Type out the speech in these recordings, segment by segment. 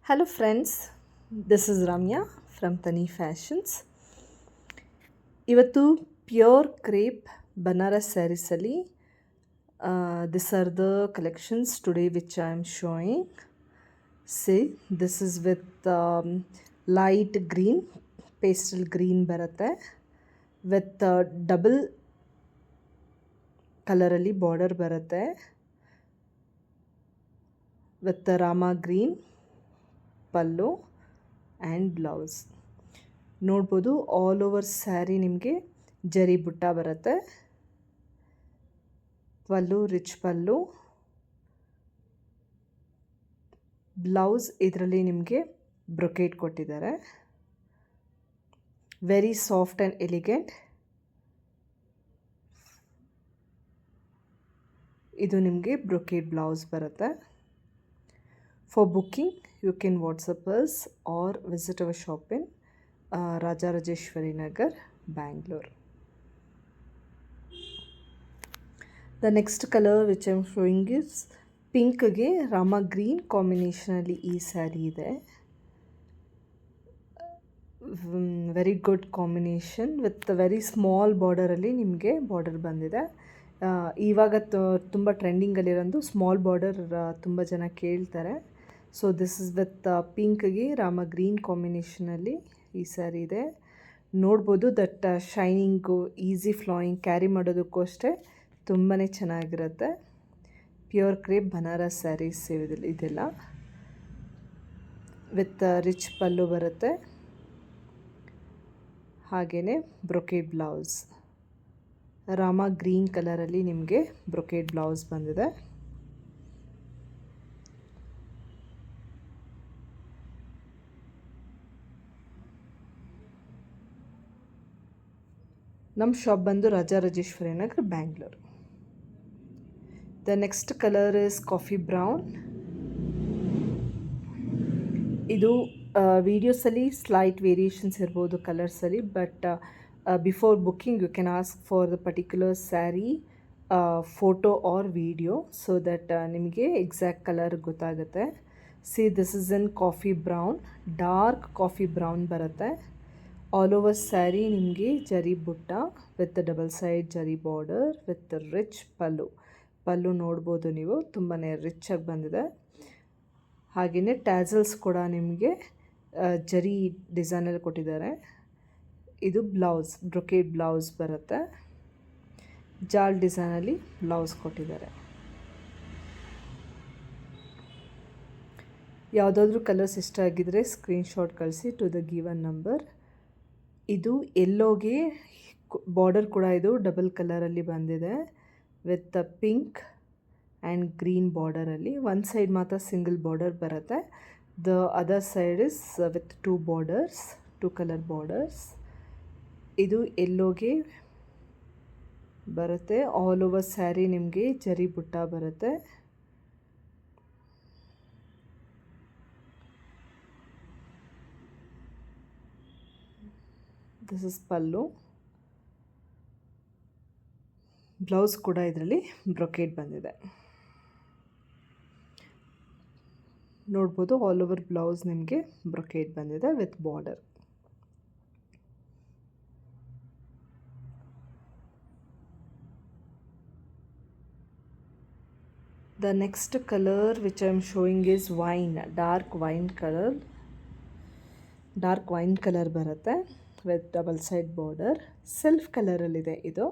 Hello friends, this is Ramya from Tani Fashions. ಇವತ್ತು pure crepe Banaras ಸ್ಯಾರೀಸಲ್ಲಿ this are the collections today which I am showing. See this is with light green, pastel green ಬರುತ್ತೆ with double ಕಲರಲ್ಲಿ border ಬರುತ್ತೆ with Rama green pallu and blouse. ನೋಡ್ಬೋದು all over saree ನಿಮಗೆ ಜರಿ ಬುಟ್ಟ ಬರುತ್ತೆ. ಪಲ್ಲು rich ಪಲ್ಲು, blouse ಇದರಲ್ಲಿ ನಿಮಗೆ ಬ್ರೊಕೇಟ್ ಕೊಟ್ಟಿದ್ದಾರೆ. Very soft and elegant. ಇದು ನಿಮಗೆ ಬ್ರೊಕೇಟ್ ಬ್ಲೌಸ್ ಬರುತ್ತೆ. For booking you can WhatsApp us or visit our shop in Rajarajeshwari Nagar, Bangalore. The next color which I am showing is ಪಿಂಕ್ಗೆ Rama green ಕಾಂಬಿನೇಷನಲ್ಲಿ ಈ ಸ್ಯಾರಿ ಇದೆ. Very good combination with very small ಬಾರ್ಡರಲ್ಲಿ ನಿಮಗೆ border ಬಂದಿದೆ. ಇವಾಗ ತುಂಬ ಟ್ರೆಂಡಿಂಗಲ್ಲಿರೋದು ಸ್ಮಾಲ್ ಬಾರ್ಡರ್, ತುಂಬ ಜನ ಕೇಳ್ತಾರೆ. ಸೊ ದಿಸ್ ಇಸ್ ವಿತ್ ಪಿಂಕ್ಗೆ ರಾಮ ಗ್ರೀನ್ ಕಾಂಬಿನೇಷನಲ್ಲಿ ಈ ಸ್ಯಾರಿ ಇದೆ. ನೋಡ್ಬೋದು that shining, easy flowing, carry ಮಾಡೋದಕ್ಕೂ ಅಷ್ಟೇ ತುಂಬಾ ಚೆನ್ನಾಗಿರುತ್ತೆ. ಪ್ಯೂರ್ ಕ್ರೇಪ್ ಬನಾರಸ್ ಸ್ಯಾರೀಸ್ ಇದೆಲ್ಲ ವಿತ್ ರಿಚ್ ಪಲ್ಲು ಬರುತ್ತೆ, ಹಾಗೆಯೇ ಬ್ರೊಕೇಟ್ ಬ್ಲೌಸ್. ರಾಮ ಗ್ರೀನ್ ಕಲರಲ್ಲಿ ನಿಮಗೆ ಬ್ರೊಕೇಟ್ ಬ್ಲೌಸ್ ಬಂದಿದೆ. ನಮ್ಮ ಶಾಪ್ ಬಂದು Rajarajeshwari Nagar, Bangalore. The next colour is coffee brown. ಇದು ವಿಡಿಯೋಸಲ್ಲಿ ಸ್ಲೈಟ್ ವೇರಿಯೇಷನ್ಸ್ ಇರ್ಬೋದು ಕಲರ್ಸಲ್ಲಿ, but before booking you can ask for the particular saree photo or video so that ನಿಮಗೆ ಎಕ್ಸಾಕ್ಟ್ ಕಲರ್ ಗೊತ್ತಾಗುತ್ತೆ. See this is in coffee brown, dark coffee brown ಬರುತ್ತೆ. All over saree ನಿಮಗೆ zari butta with double side zari border with rich pallu ನೋಡ್ಬೋದು ನೀವು, ತುಂಬಾ rich ಆಗಿ ಬಂದಿದೆ. ಹಾಗೆಯೇ ಟ್ಯಾಸಲ್ಸ್ ಕೂಡ ನಿಮಗೆ ಜರಿ ಡಿಸೈನಲ್ಲಿ ಕೊಟ್ಟಿದ್ದಾರೆ. ಇದು ಬ್ಲೌಸ್, ಬ್ರೊಕೇಟ್ ಬ್ಲೌಸ್ ಬರುತ್ತೆ. ಜಾಲ್ ಡಿಸೈನಲ್ಲಿ ಬ್ಲೌಸ್ ಕೊಟ್ಟಿದ್ದಾರೆ. ಯಾವುದಾದ್ರೂ ಕಲರ್ಸ್ ಇಷ್ಟ ಆಗಿದ್ದರೆ ಸ್ಕ್ರೀನ್ಶಾಟ್ ಕಳಿಸಿ ಟು ದ ಗಿವನ್ ನಂಬರ್. ಇದು ಎಲ್ಲೋಗೆ ಬಾರ್ಡರ್ ಕೂಡ ಇದು ಡಬಲ್ ಕಲರಲ್ಲಿ ಬಂದಿದೆ ವಿತ್ ಪಿಂಕ್ ಆ್ಯಂಡ್ ಗ್ರೀನ್ ಬಾರ್ಡರಲ್ಲಿ. ಒಂದು ಸೈಡ್ ಮಾತ್ರ ಸಿಂಗಲ್ ಬಾರ್ಡರ್ ಬರುತ್ತೆ. The other side is with two colour borders. ಇದು ಎಲ್ಲೋಗೆ ಬರುತ್ತೆ. ಆಲ್ ಓವರ್ ಸ್ಯಾರಿ ನಿಮಗೆ ಜರಿ ಬುಟ್ಟ ಬರುತ್ತೆ. This is pallu. ಬ್ಲೌಸ್ ಕೂಡ ಇದರಲ್ಲಿ ಬ್ರೊಕೇಟ್ ಬಂದಿದೆ. ನೋಡ್ಬೋದು ಆಲ್ ಓವರ್ ಬ್ಲೌಸ್ ನಿಮಗೆ ಬ್ರೊಕೇಟ್ ಬಂದಿದೆ with border. The next color which I am showing is wine, dark wine color ಬರುತ್ತೆ with double side border. Self ಕಲರಲ್ಲಿದೆ ಇದು.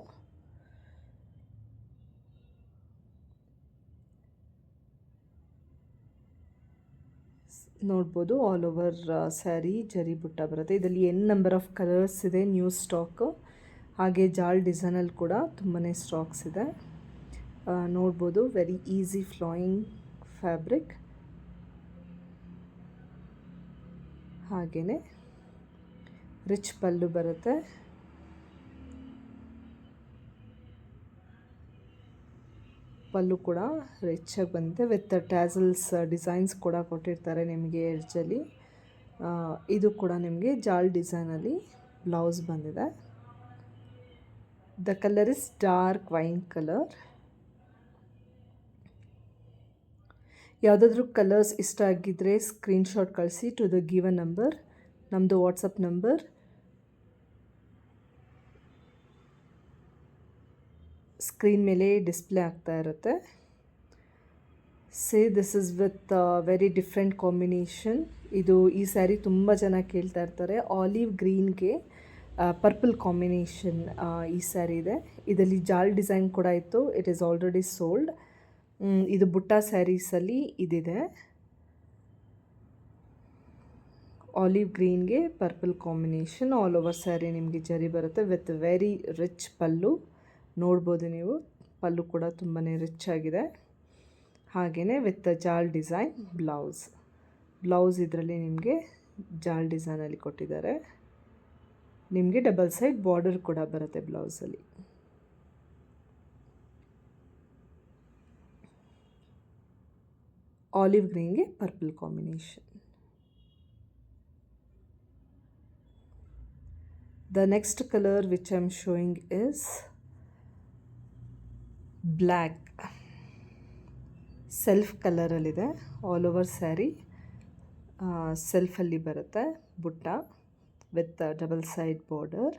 ನೋಡ್ಬೋದು ಆಲ್ ಓವರ್ ಸ್ಯಾರಿ ಜರಿ ಬುಟ್ಟ ಬರುತ್ತೆ. ಇದರಲ್ಲಿ ನಂಬರ್ ಆಫ್ ಕಲರ್ಸ್ ಇದೆ, ನ್ಯೂ ಸ್ಟಾಕು. ಹಾಗೆ ಜಾಲ್ ಡಿಸೈನಲ್ಲಿ ಕೂಡ ತುಂಬಾ ಸ್ಟಾಕ್ಸ್ ಇದೆ. ನೋಡ್ಬೋದು ವೆರಿ ಈಸಿ ಫ್ಲಾಯಿಂಗ್ ಫ್ಯಾಬ್ರಿಕ್. ಹಾಗೆಯೇ ರಿಚ್ ಪಲ್ಲು ಬರುತ್ತೆ. ಪಲ್ಲು ಕೂಡ ರಿಚ್ ಆಗಿ ಬಂದಿದೆ ವಿತ್ ಟ್ಯಾಸಲ್ಸ್ ಡಿಸೈನ್ಸ್ ಕೂಡ ಕೊಟ್ಟಿರ್ತಾರೆ ನಿಮಗೆ ಎಡ್ಜಲ್ಲಿ. ಇದು ಕೂಡ ನಿಮಗೆ ಜಾಲ್ ಡಿಸೈನಲ್ಲಿ ಬ್ಲೌಸ್ ಬಂದಿದೆ. The colour is dark wine colour. ಯಾವುದಾದ್ರೂ ಕಲರ್ಸ್ ಇಷ್ಟ ಆಗಿದ್ದರೆ ಸ್ಕ್ರೀನ್ಶಾಟ್ ಕಳಿಸಿ ಟು ದ ಗಿವನ್ ನಂಬರ್. ನಮ್ಮದು ವಾಟ್ಸಪ್ ನಂಬರ್ ಸ್ಕ್ರೀನ್ ಮೇಲೆ ಡಿಸ್ಪ್ಲೇ ಆಗ್ತಾ ಇರುತ್ತೆ. This is with very different combination. ಈ ಸ್ಯಾರಿ ತುಂಬ ಜನ ಕೇಳ್ತಾ ಇರ್ತಾರೆ. ಆಲಿವ್ ಗ್ರೀನ್ಗೆ ಪರ್ಪಲ್ ಕಾಂಬಿನೇಷನ್ ಈ ಸ್ಯಾರಿ ಇದೆ. ಇದರಲ್ಲಿ ಜಾಲ್ ಡಿಸೈನ್ ಕೂಡ ಇತ್ತು. It is already sold. ಇದು ಬುಟ್ಟ ಸ್ಯಾರೀಸಲ್ಲಿ ಇದಿದೆ. ಆಲಿವ್ ಗ್ರೀನ್ಗೆ purple combination. All over saree ನಿಮಗೆ ಜರಿ ಬರುತ್ತೆ ವಿತ್ ವೆರಿ ರಿಚ್ ಪಲ್ಲು. ನೋಡ್ಬೋದು ನೀವು, ಪಲ್ಲು ಕೂಡ ತುಂಬಾ ರಿಚ್ ಆಗಿದೆ. ಹಾಗೆಯೇ ವಿತ್ ಜಾಲ್ ಡಿಸೈನ್ ಬ್ಲೌಸ್ ಇದರಲ್ಲಿ ನಿಮಗೆ ಜಾಲ್ ಡಿಸೈನಲ್ಲಿ ಕೊಟ್ಟಿದ್ದಾರೆ. ನಿಮಗೆ ಡಬಲ್ ಸೈಡ್ ಬಾರ್ಡರ್ ಕೂಡ ಬರುತ್ತೆ ಬ್ಲೌಸಲ್ಲಿ. ಆಲಿವ್ ಗ್ರೀನ್ಗೆ purple combination. The next color which I am showing is black. Self ಕಲರಲ್ಲಿದೆ. ಆಲ್ ಓವರ್ ಸ್ಯಾರಿ ಸೆಲ್ಫಲ್ಲಿ ಬರುತ್ತೆ butta with double side border.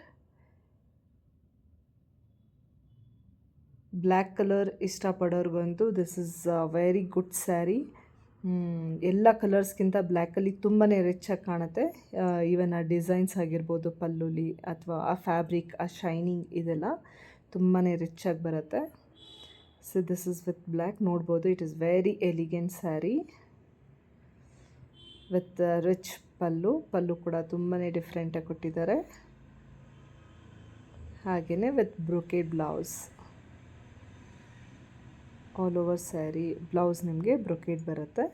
Black colour ಇಷ್ಟಪಡೋರ್ಗಂತೂ this is very good saree. ಎಲ್ಲ ಕಲರ್ಸ್ಗಿಂತ ಬ್ಲ್ಯಾಕಲ್ಲಿ ತುಂಬಾ ರಿಚಾಗಿ ಕಾಣುತ್ತೆ. ಈವನ್ ಆ ಡಿಸೈನ್ಸ್ ಆಗಿರ್ಬೋದು, ಪಲ್ಲುಲಿ ಅಥವಾ ಆ ಫ್ಯಾಬ್ರಿಕ್, ಆ ಶೈನಿಂಗ್, ಇದೆಲ್ಲ ತುಂಬಾ ರಿಚಾಗಿ ಬರುತ್ತೆ. So this is with black. ನೋಡ್ಬೋದು, it is very elegant saree with rich pallu ಕೂಡ ತುಂಬಾ ಡಿಫ್ರೆಂಟಾಗಿ ಕೊಟ್ಟಿದ್ದಾರೆ. ಹಾಗೆಯೇ with brocade blouse. All over saree blouse ನಿಮಗೆ ಬ್ರೊಕೇಡ್ ಬರುತ್ತೆ.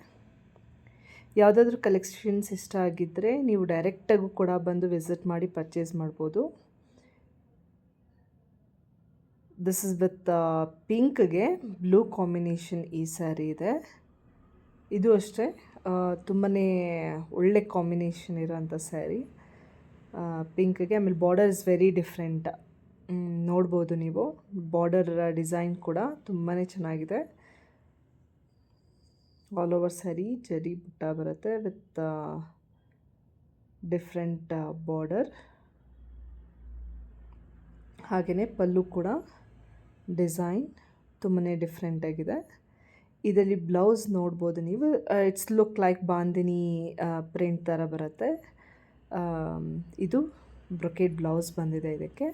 ಯಾವುದಾದ್ರೂ ಕಲೆಕ್ಷನ್ಸ್ ಇಷ್ಟ ಆಗಿದ್ದರೆ ನೀವು ಡೈರೆಕ್ಟಾಗೂ ಕೂಡ ಬಂದು ವಿಸಿಟ್ ಮಾಡಿ ಪರ್ಚೇಸ್ ಮಾಡ್ಬೋದು. ದಿಸ್ ಇಸ್ ವಿತ್ ಪಿಂಕ್ಗೆ ಬ್ಲೂ ಕಾಂಬಿನೇಷನ್ ಈ ಸ್ಯಾರಿ ಇದೆ. ಇದು ಅಷ್ಟೇ ತುಂಬಾ ಒಳ್ಳೆ ಕಾಂಬಿನೇಷನ್ ಇರೋಂಥ ಸ್ಯಾರಿ ಪಿಂಕ್ಗೆ. ಆಮೇಲೆ ಬಾರ್ಡರ್ ಇಸ್ ವೆರಿ ಡಿಫ್ರೆಂಟ್. ನೋಡ್ಬೋದು ನೀವು, ಬಾರ್ಡರ್ ಡಿಸೈನ್ ಕೂಡ ತುಂಬಾ ಚೆನ್ನಾಗಿದೆ. ಆಲ್ ಓವರ್ ಸ್ಯಾರಿ ಜರಿ ಬುಟ್ಟ ಬರುತ್ತೆ ವಿತ್ ಡಿಫ್ರೆಂಟ್ ಬಾರ್ಡರ್. ಹಾಗೆಯೇ ಪಲ್ಲು ಕೂಡ ಡಿಸೈನ್ ತುಂಬಾ ಡಿಫ್ರೆಂಟಾಗಿದೆ. ಇದರಲ್ಲಿ ಬ್ಲೌಸ್ ನೋಡ್ಬೋದು ನೀವು, it's look like bandhani print ಥರ ಬರುತ್ತೆ. ಇದು ಬ್ರೊಕೇಡ್ ಬ್ಲೌಸ್ ಬಂದಿದೆ ಇದಕ್ಕೆ.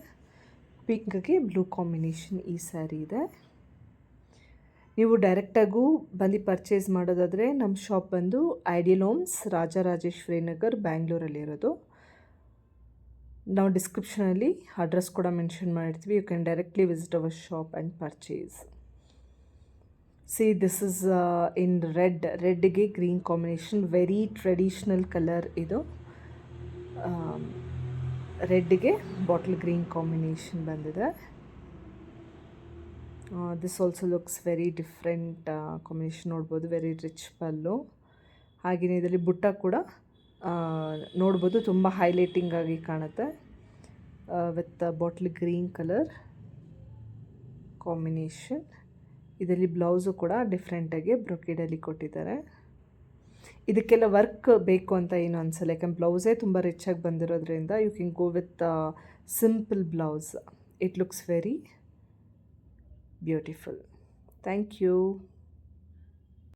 ಪಿಂಕ್ಗೆ ಬ್ಲೂ ಕಾಂಬಿನೇಷನ್ ಈ ಸ್ಯಾರಿ ಇದೆ. ನೀವು ಡೈರೆಕ್ಟಾಗೂ ಬಂದು ಪರ್ಚೇಸ್ ಮಾಡೋದಾದರೆ ನಮ್ಮ ಶಾಪ್ ಬಂದು ಐಡಿಯಲ್ ಹೋಮ್ಸ್, ರಾಜರಾಜೇಶ್ವರಿ ನಗರ್, ಬ್ಯಾಂಗ್ಳೂರಲ್ಲಿರೋದು. ನಾವು ಡಿಸ್ಕ್ರಿಪ್ಷನಲ್ಲಿ ಅಡ್ರೆಸ್ ಕೂಡ ಮೆನ್ಷನ್ ಮಾಡಿರ್ತೀವಿ. You can directly visit our shop and purchase. This is in ರೆಡ್ಗೆ green combination. Very traditional colour ಇದು. ರೆಡ್ಗೆ ಬಾಟಲ್ ಗ್ರೀನ್ ಕಾಂಬಿನೇಷನ್ ಬಂದಿದೆ. This also looks very different combination. ನೋಡ್ಬೋದು, ವೆರಿ ರಿಚ್ ಪಲ್ಲು. ಹಾಗೆಯೇ ಇದರಲ್ಲಿ ಬುಟ್ಟ ಕೂಡ ನೋಡ್ಬೋದು, ತುಂಬ ಹೈಲೈಟಿಂಗ್ ಆಗಿ ಕಾಣುತ್ತೆ with bottle green colour combination. ಇದರಲ್ಲಿ ಬ್ಲೌಸು ಕೂಡ ಡಿಫ್ರೆಂಟಾಗಿ ಬ್ರೊಕೇಡಲ್ಲಿ ಕೊಟ್ಟಿದ್ದಾರೆ. ಇದಕ್ಕೆಲ್ಲ ವರ್ಕ್ ಬೇಕು ಅಂತ ಏನು ಅನಿಸಲ್ಲ, ಯಾಕಂದ್ರೆ ಬ್ಲೌಸೇ ತುಂಬ ರಿಚಾಗಿ ಬಂದಿರೋದ್ರಿಂದ you can go with simple blouse. It looks very beautiful. Thank you.